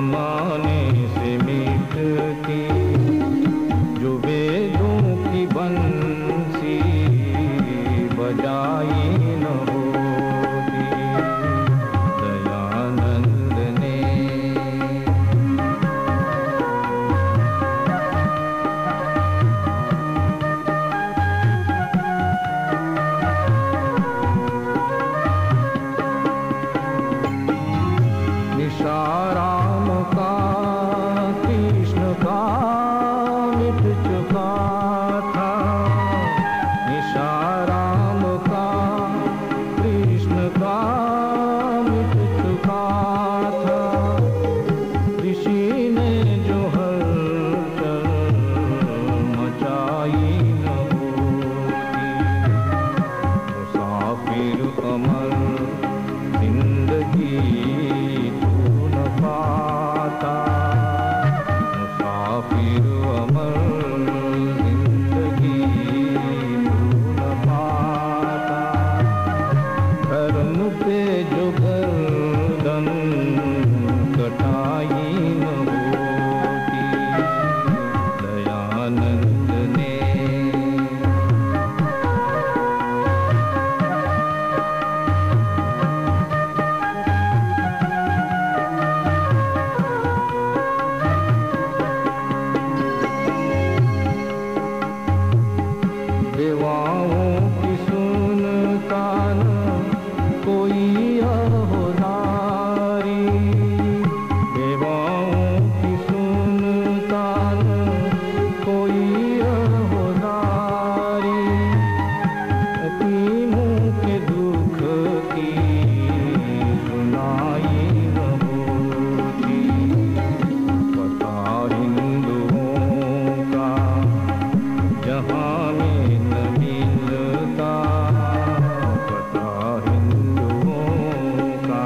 जमाने से मिटती जो वेदों की बंसी बजाई न होती दयानंद ने। निशाराम का कृष्ण का मिट चुका था, निशाराम का कृष्ण का मिट चुका था। ऋषि ने जो हलचल मचाई न होती मुसाफिर अमर जिंदगी पाता मुसाफिर अमर जिंदगी न पाता। धर्म पे जो गर्दन कटाई न होती दयानंद ने। देवाओं की सुनता न कोई अहोदारी, देवाओं की सुनता न कोई अहोदारी। यतीमों के दुख की सुनाई न होती पता हिंदुओं का जहाँ में न मिलता पता हिंदुओं का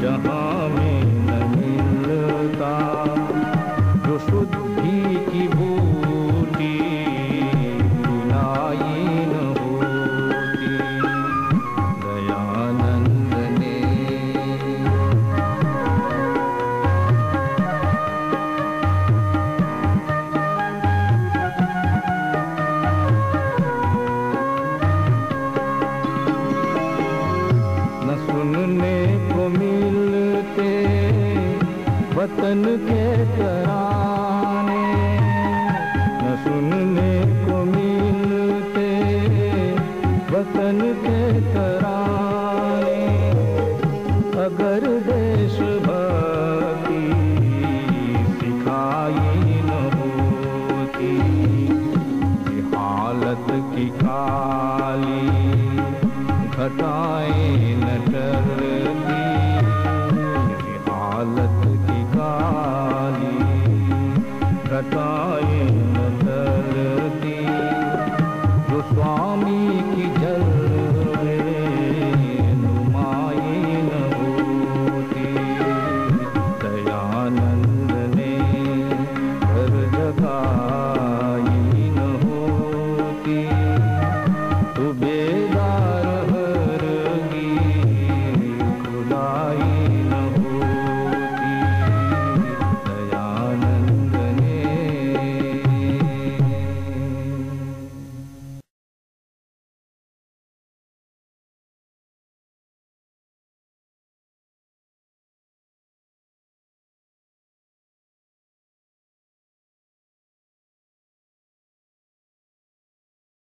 जहाँ में न मिलता। जो शुद्धि की बूटी पिलाई न होती दयानंद ने। न सुनने को मिलते वतन के तराने,